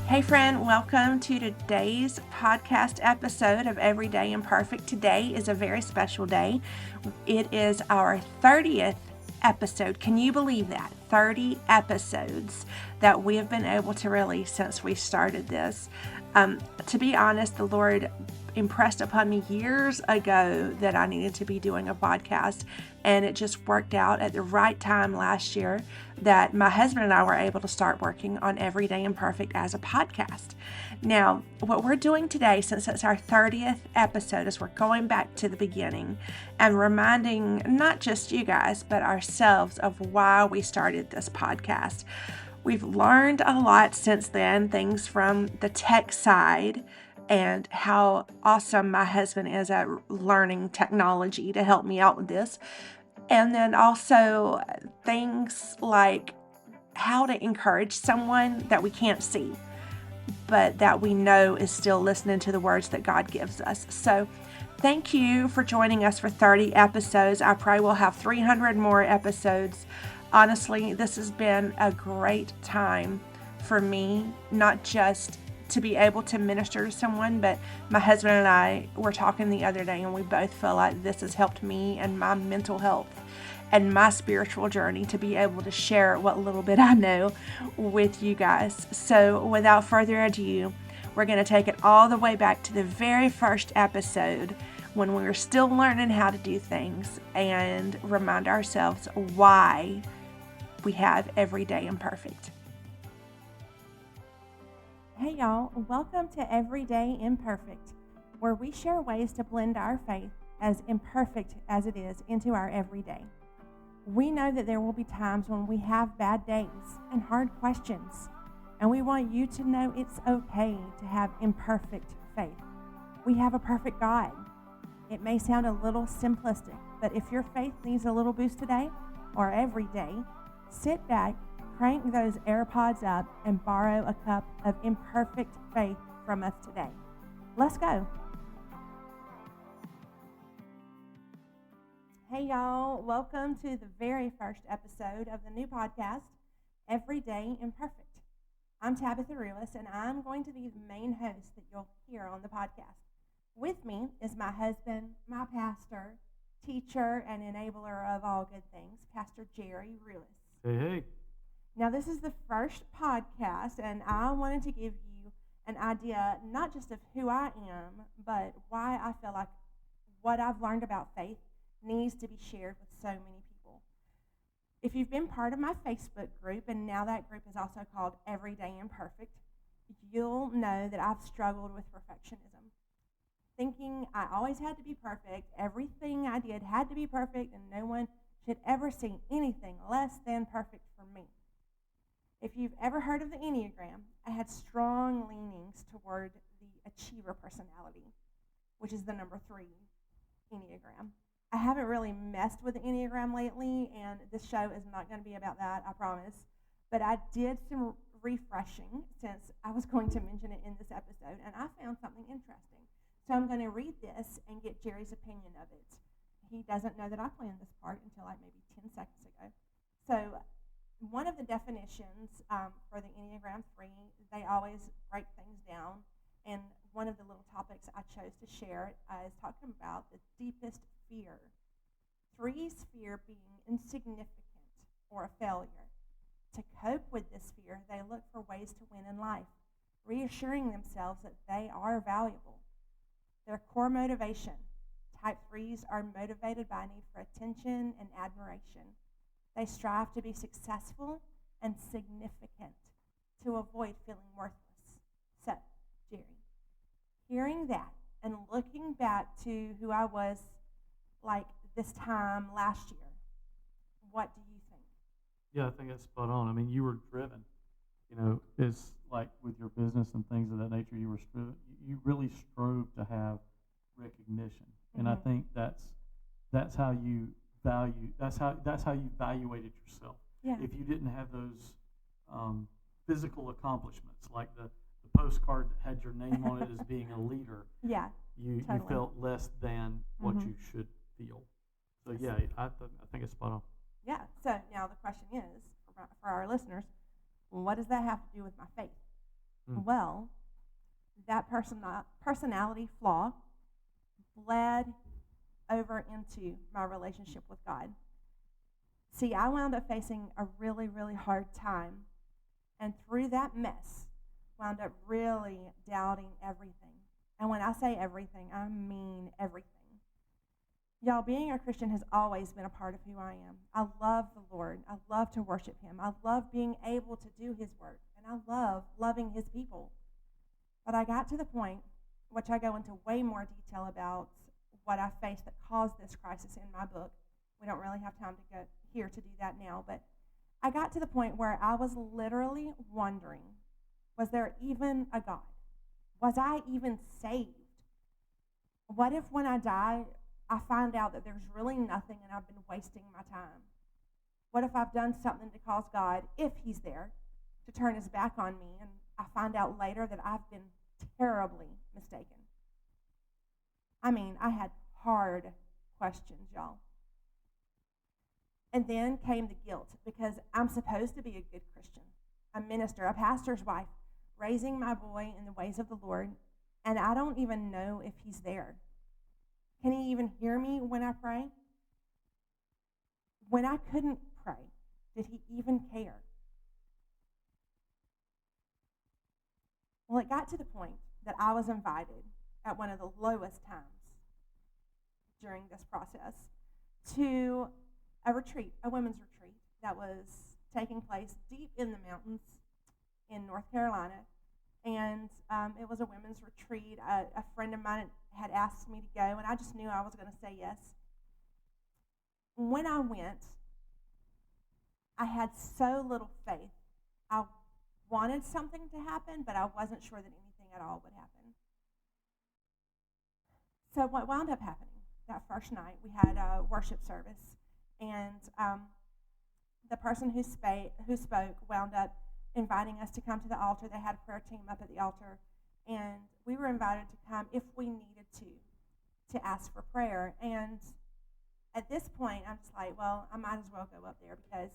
Hey, friend, welcome to today's podcast episode of Everyday Imperfect. Today is a very special day. It is our 30th episode. Can you believe that? 30 episodes that we have been able to release since we started this. To be honest, the Lord impressed upon me years ago that I needed to be doing a podcast, and it just worked out at the right time last year that my husband and I were able to start working on Everyday Imperfect as a podcast. Now, what we're doing today, since it's our 30th episode, is we're going back to the beginning and reminding not just you guys, but ourselves of why we started this podcast. We've learned a lot since then, things from the tech side and how awesome my husband is at learning technology to help me out with this. And then also things like how to encourage someone that we can't see, but that we know is still listening to the words that God gives us. So thank you for joining us for 30 episodes. I pray we'll have 300 more episodes. Honestly, this has been a great time for me, not just to be able to minister to someone, but my husband and I were talking the other day, and we both feel like this has helped me and my mental health and my spiritual journey to be able to share what little bit I know with you guys. So without further ado, we're going to take it all the way back to the very first episode when we were still learning how to do things and remind ourselves why we have Everyday Imperfect. Hey y'all, welcome to Everyday Imperfect, where we share ways to blend our faith, as imperfect as it is, into our everyday. We know that there will be times when we have bad days and hard questions, and we want you to know it's okay to have imperfect faith. We have a perfect God. It may sound a little simplistic, but if your faith needs a little boost today or every day, sit back, crank those AirPods up, and borrow a cup of imperfect faith from us today. Let's go. Hey y'all, welcome to the very first episode of the new podcast, Everyday Imperfect. I'm Tabatha Rewis, and I'm going to be the main host that you'll hear on the podcast. With me is my husband, my pastor, teacher, and enabler of all good things, Pastor Jerry Rewis. Hey. Now, this is the first podcast, and I wanted to give you an idea not just of who I am, but why I feel like what I've learned about faith needs to be shared with so many people. If you've been part of my Facebook group, and now that group is also called Everyday Imperfect, you'll know that I've struggled with perfectionism. Thinking I always had to be perfect, everything I did had to be perfect, and no one should ever see anything less than perfect from me. If you've ever heard of the Enneagram, I had strong leanings toward the achiever personality, which is the number 3 Enneagram. I haven't really messed with the Enneagram lately, and this show is not going to be about that, I promise. But I did some refreshing since I was going to mention it in this episode, and I found something interesting. So I'm going to read this and get Jerry's opinion of it. He doesn't know that I planned this part until like maybe 10 seconds ago. So one of the definitions for the Enneagram 3, they always break things down. And one of the little topics I chose to share is talking about the deepest fear. 3's fear being insignificant or a failure. To cope with this fear, they look for ways to win in life, reassuring themselves that they are valuable. Their core motivation. Type 3s are motivated by a need for attention and admiration. They strive to be successful and significant to avoid feeling worthless. So, Jerry, hearing that and looking back to who I was like this time last year, what do you think? Yeah, I think that's spot on. I mean, you were driven. It's like with your business and things of that nature, you really strove to have recognition. And I think that's how you that's how you evaluated yourself. Yeah. If you didn't have those physical accomplishments, like the postcard that had your name on it as being a leader, Yeah, you totally. felt less than what you should feel. So yeah, I think it's spot on. Yeah. So now the question is, for our listeners, what does that have to do with my faith? Well, that personality flaw bled over into my relationship with God. See, I wound up facing a really, really hard time, and through that mess, wound up really doubting everything. And when I say everything, I mean everything. Y'all, being a Christian has always been a part of who I am. I love the Lord. I love to worship Him. I love being able to do His work. And I love loving His people. But I got to the point, which I go into way more detail about what I faced that caused this crisis in my book. We don't really have time to go here to do that now. But I got to the point where I was literally wondering, was there even a God? Was I even saved? What if when I die, I find out that there's really nothing and I've been wasting my time? What if I've done something to cause God, if He's there, to turn His back on me, and I find out later that I've been terribly mistaken? I mean, I had hard questions, y'all. And then came the guilt, because I'm supposed to be a good Christian, a minister, a pastor's wife, raising my boy in the ways of the Lord, and I don't even know if He's there. Can He even hear me when I pray? When I couldn't pray, did He even care? Well, it got to the point that I was invited at one of the lowest times during this process to a retreat, a women's retreat that was taking place deep in the mountains in North Carolina. And it was a women's retreat. A friend of mine had asked me to go, and I just knew I was going to say yes. When I went, I had so little faith. I wanted something to happen, but I wasn't sure that anything at all would happen. So what wound up happening that first night, we had a worship service, and the person who spoke wound up inviting us to come to the altar. They had a prayer team up at the altar, and we were invited to come if we needed to ask for prayer. And at this point, I'm just like, well, I might as well go up there, because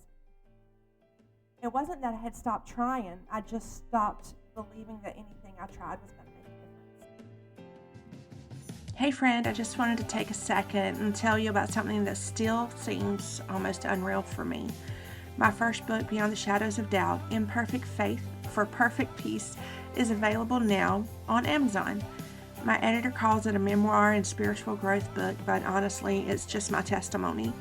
it wasn't that I had stopped trying. I just stopped believing that anything I tried was going to make a difference. Hey friend, I just wanted to take a second and tell you about something that still seems almost unreal for me. My first book, Beyond the Shadows of Doubt, Imperfect Faith for Perfect Peace, is available now on Amazon. My editor calls it a memoir and spiritual growth book, but honestly, it's just my testimony.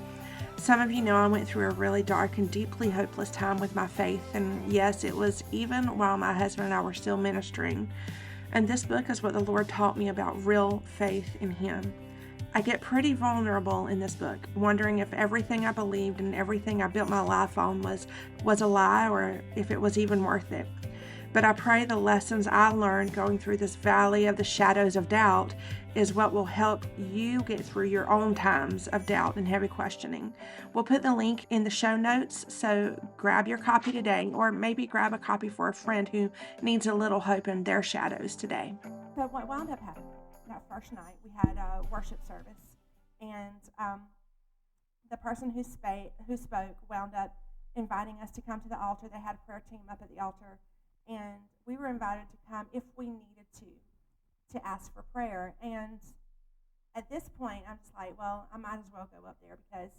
Some of you know I went through a really dark and deeply hopeless time with my faith, and yes, it was even while my husband and I were still ministering. And this book is what the Lord taught me about real faith in Him. I get pretty vulnerable in this book, wondering if everything I believed and everything I built my life on was a lie, or if it was even worth it. But I pray the lessons I learned going through this valley of the shadows of doubt is what will help you get through your own times of doubt and heavy questioning. We'll put the link in the show notes, so grab your copy today, or maybe grab a copy for a friend who needs a little hope in their shadows today. So what wound up happening that first night, we had a worship service, and the person who spoke wound up inviting us to come to the altar. They had a prayer team up at the altar, and we were invited to come if we needed to ask for prayer. And at this point, I'm just like, well, I might as well go up there, because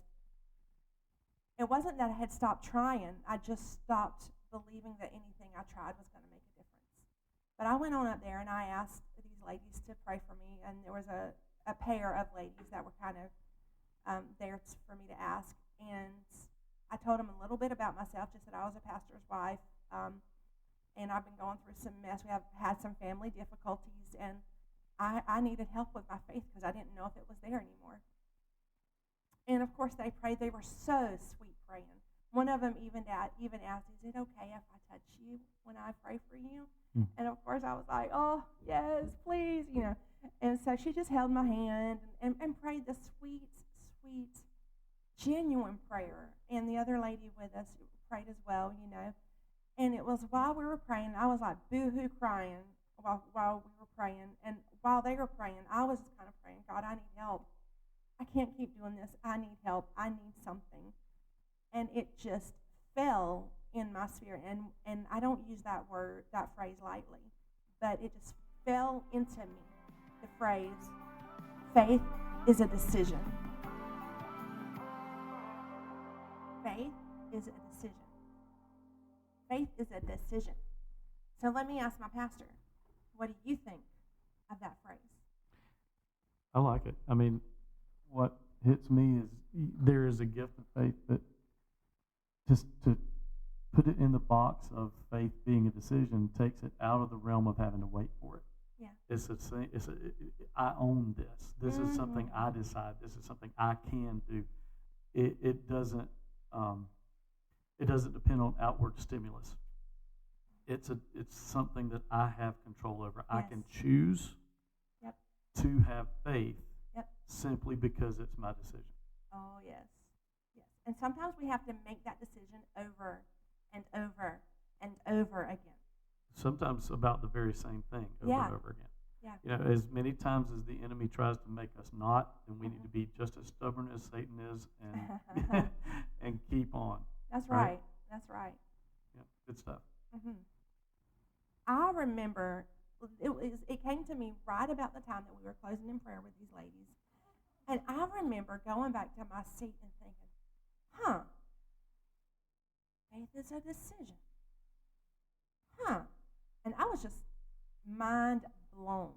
it wasn't that I had stopped trying. I just stopped believing that anything I tried was going to make a difference. But I went on up there, and I asked these ladies to pray for me, and there was a pair of ladies that were kind of there for me to ask. And I told them a little bit about myself, just that I was a pastor's wife, and I've been going through some mess. We have had some family difficulties, and I needed help with my faith, because I didn't know if it was there anymore. And of course, they prayed. They were so sweet praying. One of them even asked, "Is it okay if I touch you when I pray for you?" And of course, I was like, "Oh, yes, please," And so she just held my hand and prayed the sweet, sweet, genuine prayer. And the other lady with us prayed as well, And it was while we were praying, I was like boo-hoo crying while we were praying. And while they were praying, I was just kind of praying, "God, I need help. I can't keep doing this. I need help. I need something." And it just fell in my spirit, and I don't use that phrase lightly, but it just fell into me, the phrase, faith is a decision. Faith is a decision. Faith is a decision. So let me ask my pastor, what do you think of that phrase? I like it. I mean, what hits me is there is a gift of faith, but just to put it in the box of faith being a decision takes it out of the realm of having to wait for it. Yeah. I own this. This is something I decide. This is something I can do. It doesn't depend on outward stimulus. It's something that I have control over. Yes. I can choose Yep. to have faith Yep. simply because it's my decision. Oh, yes. Yes. And sometimes we have to make that decision over and over and over again. Sometimes about the very same thing over and over again. Yeah. You know, as many times as the enemy tries to make us not, then we need to be just as stubborn as Satan is and and keep on. That's right. That's right. Yeah, good stuff. Mm-hmm. I remember it came to me right about the time that we were closing in prayer with these ladies, and I remember going back to my seat and thinking, faith is a decision. And I was just mind blown.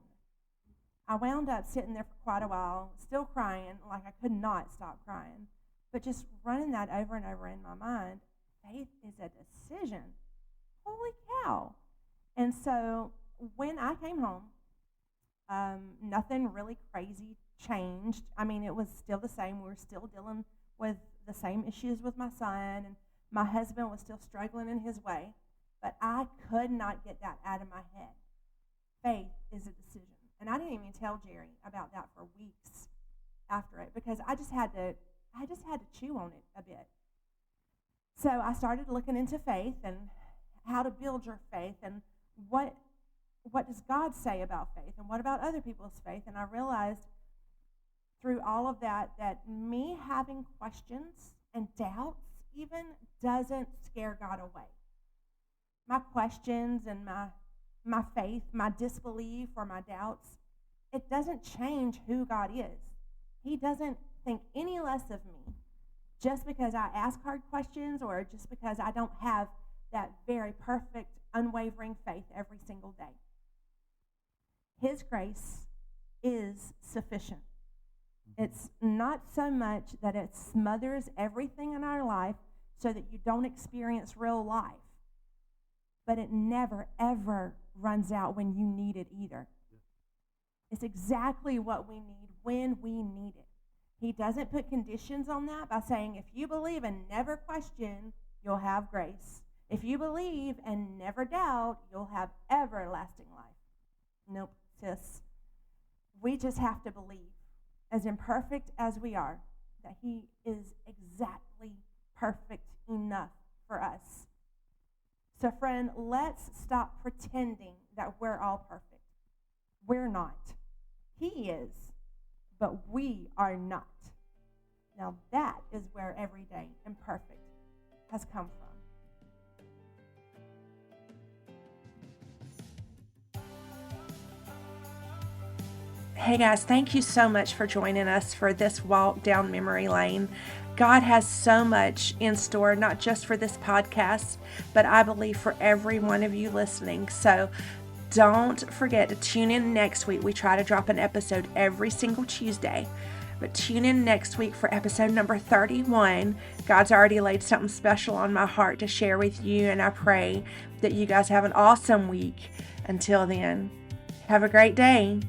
I wound up sitting there for quite a while, still crying, like I could not stop crying, but just running that over and over in my mind. Faith is a decision. Holy cow. And so when I came home, nothing really crazy changed. I mean, it was still the same. We were still dealing with the same issues with my son, and my husband was still struggling in his way. But I could not get that out of my head. Faith is a decision. And I didn't even tell Jerry about that for weeks after it because I just had to chew on it a bit. So I started looking into faith and how to build your faith and what does God say about faith and what about other people's faith. And I realized through all of that me having questions and doubts even doesn't scare God away. My questions and my faith, my disbelief or my doubts, it doesn't change who God is. He doesn't think any less of me just because I ask hard questions or just because I don't have that very perfect, unwavering faith every single day. His grace is sufficient. It's not so much that it smothers everything in our life so that you don't experience real life, but it never, ever runs out when you need it either. It's exactly what we need when we need it. He doesn't put conditions on that by saying, if you believe and never question, you'll have grace. If you believe and never doubt, you'll have everlasting life. Nope, sis. We just have to believe, as imperfect as we are, that he is exactly perfect enough for us. So, friend, let's stop pretending that we're all perfect. We're not. He is, but we are not. Now, that is where everyday imperfect has come from. Hey guys, thank you so much for joining us for this walk down memory lane. God has so much in store, not just for this podcast, but I believe for every one of you listening. So don't forget to tune in next week. We try to drop an episode every single Tuesday. But tune in next week for episode number 31. God's already laid something special on my heart to share with you, and I pray that you guys have an awesome week. Until then, have a great day.